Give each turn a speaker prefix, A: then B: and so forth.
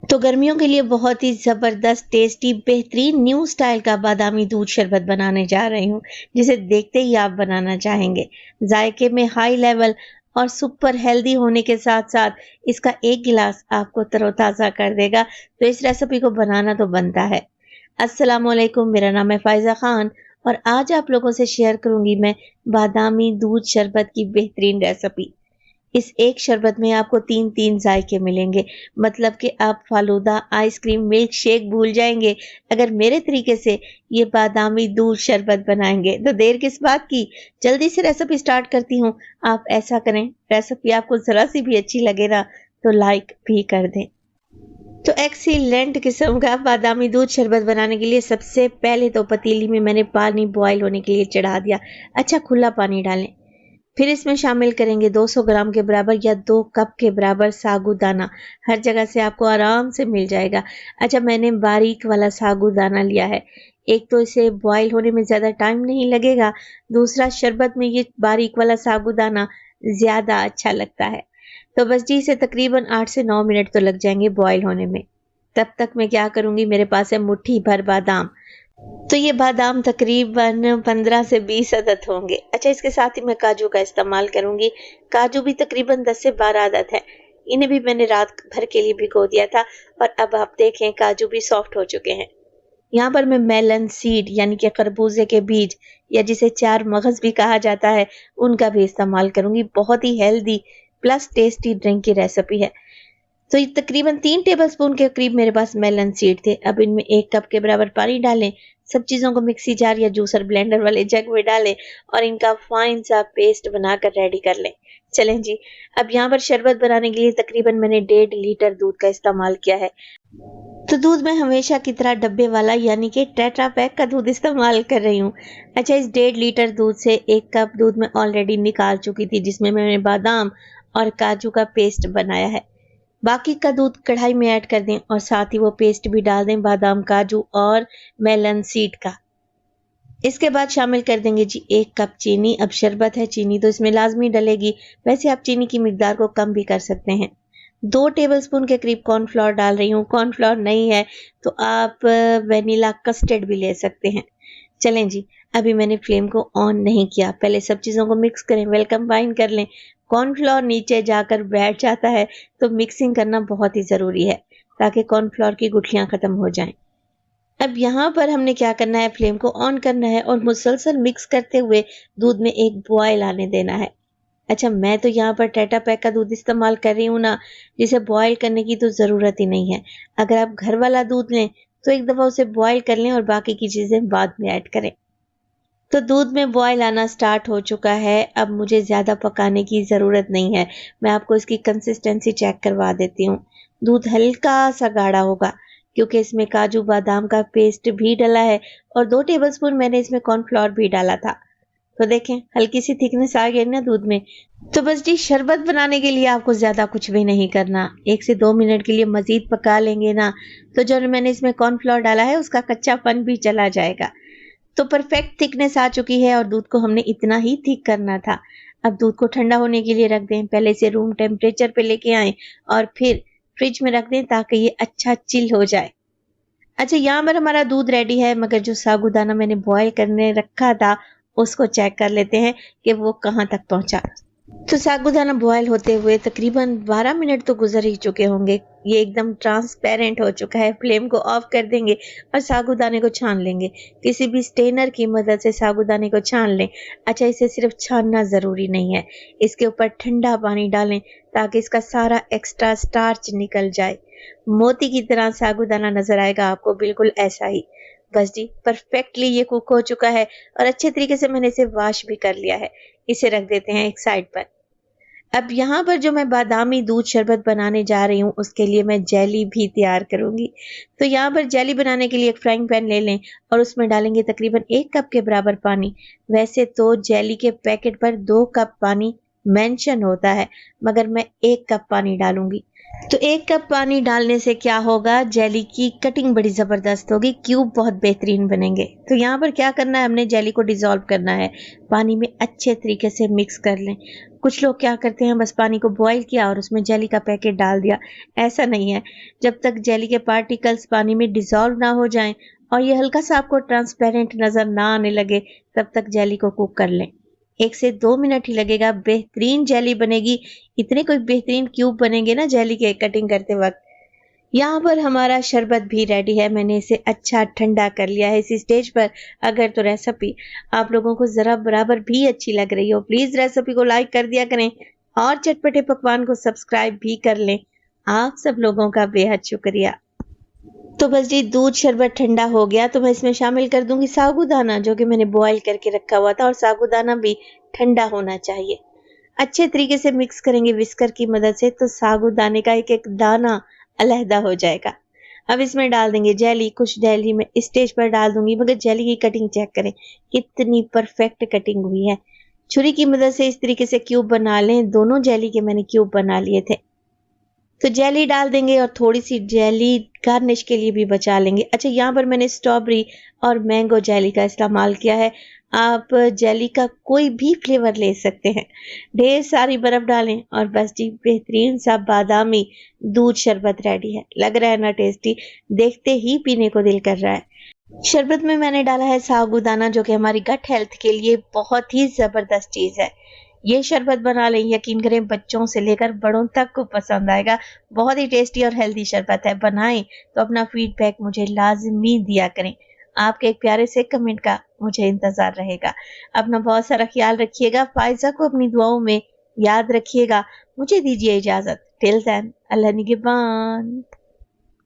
A: तो गर्मियों के लिए बहुत ही ज़बरदस्त, टेस्टी, बेहतरीन न्यू स्टाइल का बादामी दूध शरबत बनाने जा रही हूँ, जिसे देखते ही आप बनाना चाहेंगे। जायके में हाई लेवल और सुपर हेल्दी होने के साथ-साथ इसका एक गिलास आपको तरोताज़ा कर देगा, तो इस रेसिपी को बनाना तो बनता है। अस्सलामु अलैकुम, मेरा नाम है फ़ाइज़ा ख़ान और आज आप लोगों से शेयर करूँगी मैं बादामी दूध शरबत की बेहतरीन रेसिपी। इस एक शरबत में आपको 3-3 जायके मिलेंगे। मतलब कि आप फालूदा, आइसक्रीम, मिल्क शेक भूल जाएँगे, अगर मेरे तरीके से ये बादामी दूध शरबत बनाएँगे। तो देर किस बात की, जल्दी से रेसिपी स्टार्ट करती हूँ। आप ऐसा करें, रेसिपी आपको ज़रा-सी भी अच्छी लगे ना, तो लाइक भी कर दें। तो एक्सीलेंट किस्म का बादामी दूध शरबत बनाने के लिए सबसे पहले तो पतीली में मैंने पानी बॉयल होने के लिए चढ़ा दिया। अच्छा खुला पानी डालें। फिर इसमें शामिल करेंगे 200 ग्राम के बराबर या 2 कप के बराबर साबूदाना। हर जगह से आपको आराम से मिल जाएगा। अच्छा मैंने बारीक वाला साबूदाना लिया है। एक तो इसे बॉयल होने में ज़्यादा टाइम नहीं लगेगा, दूसरा शरबत में ये बारीक वाला साबूदाना ज़्यादा अच्छा लगता है। तो बस जी इसे तकरीबन 8 से 9 मिनट तो लग जाएंगे बॉयल होने में। तब तक मैं क्या करूँगी, मेरे पास है मुट्ठी भर बादाम। तो ये बादाम तकरीबन 15 से 20 अदद होंगे। अच्छा इसके साथ ही मैं काजू का इस्तेमाल करूँगी। काजू भी तकरीबन 10 से 12 अदद है। इन्हें भी मैंने रात भर के लिए भिगो दिया था और अब आप देखें काजू भी सॉफ्ट हो चुके हैं। यहाँ पर मैं मेलन सीड यानी कि खरबूजे के बीज या जिसे चार मगज भी कहा जाता है, उनका भी इस्तेमाल करूँगी। बहुत ही हेल्दी प्लस टेस्टी ड्रिंक की रेसिपी है। तो ये तकरीबन 3 टेबलस्पून के करीब मेरे पास मेलन सीड थे। अब इनमें 1 कप के बराबर पानी डालें। सब चीज़ों को मिक्सी जार या जूसर ब्लेंडर वाले जग में डालें और इनका फाइन सा पेस्ट बनाकर रेडी कर लें। चलें जी, अब यहाँ पर शरबत बनाने के लिए तकरीबन मैंने 1.5 लीटर दूध का इस्तेमाल किया है। तो दूध मैं हमेशा की तरह डब्बे वाला यानी कि टेट्रा पैक का दूध इस्तेमाल कर रही हूँ। अच्छा इस 1.5 लीटर दूध से 1 कप दूध मैं ऑलरेडी निकाल चुकी थी, जिसमें मैंने बादाम और काजू का पेस्ट बनाया है। बाकी का दूध कढ़ाई में ऐड कर दें और साथ ही वो पेस्ट भी डाल दें बादाम, काजू और मेलन सीड का। इसके बाद शामिल कर देंगे जी 1 कप चीनी। अब शरबत है, चीनी तो इसमें लाजमी डलेगी। वैसे आप चीनी की मिकदार को कम भी कर सकते हैं। 2 टेबलस्पून के करीब कॉर्नफ्लोर डाल रही हूँ। कॉर्नफ्लोर नहीं है तो आप वेनिला कस्टर्ड भी ले सकते हैं। चलें जी, अभी मैंने फ्लेम को ऑन नहीं किया। पहले सब चीज़ों को मिक्स करें, वेल कंबाइन कर लें। कॉर्नफ्लोर नीचे जाकर बैठ जाता है तो मिक्सिंग करना बहुत ही ज़रूरी है ताकि कॉर्नफ्लोर की गुठलियाँ ख़त्म हो जाएं। अब यहाँ पर हमने क्या करना है, फ्लेम को ऑन करना है और मुसलसल मिक्स करते हुए दूध में एक बॉयल आने देना है। अच्छा मैं तो यहाँ पर टेट्रा पैक का दूध इस्तेमाल कर रही हूँ ना, जिसे बॉयल करने की तो ज़रूरत ही नहीं है। अगर आप घर वाला दूध लें तो एक दफ़ा उसे बॉयल कर लें और बाकी की चीज़ें बाद में ऐड करें। तो दूध में बॉयल आना स्टार्ट हो चुका है। अब मुझे ज़्यादा पकाने की ज़रूरत नहीं है। मैं आपको इसकी कंसिस्टेंसी चेक करवा देती हूँ। दूध हल्का सा गाढ़ा होगा क्योंकि इसमें काजू बादाम का पेस्ट भी डला है और 2 टेबलस्पून मैंने इसमें कॉर्नफ्लोर भी डाला था। तो देखें हल्की सी थिकनेस आ गई ना दूध में। तो बस जी शरबत बनाने के लिए आपको ज़्यादा कुछ भी नहीं करना। 1 से 2 मिनट के लिए मज़ीद पका लेंगे ना, तो जो मैंने इसमें कॉर्नफ्लोर डाला है उसका कच्चापन भी चला जाएगा। तो परफेक्ट थिकनेस आ चुकी है और दूध को हमने इतना ही थिक करना था। अब दूध को ठंडा होने के लिए रख दें। पहले इसे रूम टेम्परेचर पे लेके आएं और फिर फ्रिज में रख दें ताकि ये अच्छा चिल हो जाए। अच्छा यहाँ पर हमारा दूध रेडी है, मगर जो साबूदाना मैंने बॉयल करने रखा था उसको चेक कर लेते हैं कि वो कहाँ तक पहुँचा। तो साबूदाना बॉयल होते हुए तकरीबन 12 मिनट तो गुजर ही चुके होंगे। ये एकदम ट्रांसपेरेंट हो चुका है। फ्लेम को ऑफ कर देंगे और साबूदाने को छान लेंगे। किसी भी स्टेनर की मदद से साबूदाने को छान लें। अच्छा इसे सिर्फ छानना ज़रूरी नहीं है, इसके ऊपर ठंडा पानी डालें ताकि इसका सारा एक्स्ट्रा स्टार्च निकल जाए। मोती की तरह साबूदाना नज़र आएगा आपको, बिल्कुल ऐसा ही। बस जी परफेक्टली ये कुक हो चुका है और अच्छे तरीके से मैंने इसे वॉश भी कर लिया है। इसे रख देते हैं एक साइड पर। अब यहाँ पर जो मैं बादामी दूध शरबत बनाने जा रही हूँ उसके लिए मैं जेली भी तैयार करूँगी। तो यहाँ पर जेली बनाने के लिए एक फ्राइंग पैन ले लें और उसमें डालेंगे तकरीबन 1 कप के बराबर पानी। वैसे तो जेली के पैकेट पर 2 कप पानी मेंशन होता है, मगर मैं 1 कप पानी डालूंगी। तो 1 कप पानी डालने से क्या होगा, जेली की कटिंग बड़ी ज़बरदस्त होगी, क्यूब बहुत बेहतरीन बनेंगे। तो यहाँ पर क्या करना है, हमने जेली को डिज़ोल्व करना है, पानी में अच्छे तरीके से मिक्स कर लें। कुछ लोग क्या करते हैं, बस पानी को बॉईल किया और उसमें जेली का पैकेट डाल दिया, ऐसा नहीं है। जब तक जेली के पार्टिकल्स पानी में डिज़ोल्व ना हो जाएं और ये हल्का सा आपको ट्रांसपेरेंट नज़र ना आने लगे, तब तक जेली को कुक कर लें। 1 से 2 मिनट ही लगेगा, बेहतरीन जेली बनेगी। इतने कोई बेहतरीन क्यूब बनेंगे ना जेली के कटिंग करते वक्त। यहाँ पर हमारा शरबत भी रेडी है, मैंने इसे अच्छा ठंडा कर लिया है। इस स्टेज पर अगर तो रेसिपी आप लोगों को ज़रा बराबर भी अच्छी लग रही हो, प्लीज़ रेसिपी को लाइक कर दिया करें और चटपटे पकवान को सब्सक्राइब भी कर लें। आप सब लोगों का बेहद शुक्रिया। तो बस जी दूध शरबत ठंडा हो गया तो मैं इसमें शामिल कर दूंगी साबूदाना, जो कि मैंने बॉईल करके रखा हुआ था, और साबूदाना भी ठंडा होना चाहिए। अच्छे तरीके से मिक्स करेंगे विस्कर की मदद से, तो साबूदाने का एक एक दाना अलहदा हो जाएगा। अब इसमें डाल देंगे जेली। कुछ जेली मैं इस स्टेज पर डाल दूंगी, मगर जेली की कटिंग चेक करें कितनी परफेक्ट कटिंग हुई है। छुरी की मदद से इस तरीके से क्यूब बना लें। दोनों जेली के मैंने क्यूब बना लिए थे। तो जेली डाल देंगे और थोड़ी सी जेली गार्निश के लिए भी बचा लेंगे। अच्छा, यहाँ पर मैंने स्ट्रॉबेरी और मैंगो जेली का इस्तेमाल किया है। आप जेली का कोई भी फ्लेवर ले सकते हैं। ढेर सारी बर्फ डालें और बस जी बेहतरीन सा बादामी दूध शरबत रेडी है। लग रहा है ना टेस्टी, देखते ही पीने को दिल कर रहा है। शरबत में मैंने डाला है साबूदाना, जो कि हमारी गट हेल्थ के लिए बहुत ही जबरदस्त चीज है। ये शरबत बना लें, यकीन करें बच्चों से लेकर बड़ों तक को पसंद आएगा। बहुत ही टेस्टी और हेल्दी शरबत है। बनाएं तो अपना फीडबैक मुझे लाजमी दिया करें। आपके एक प्यारे से कमेंट का मुझे इंतजार रहेगा। अपना बहुत सारा ख्याल रखिएगा। फायजा को अपनी दुआओं में याद रखिएगा। मुझे दीजिए इजाजत। टिल देन, अल्लाह निगहबान।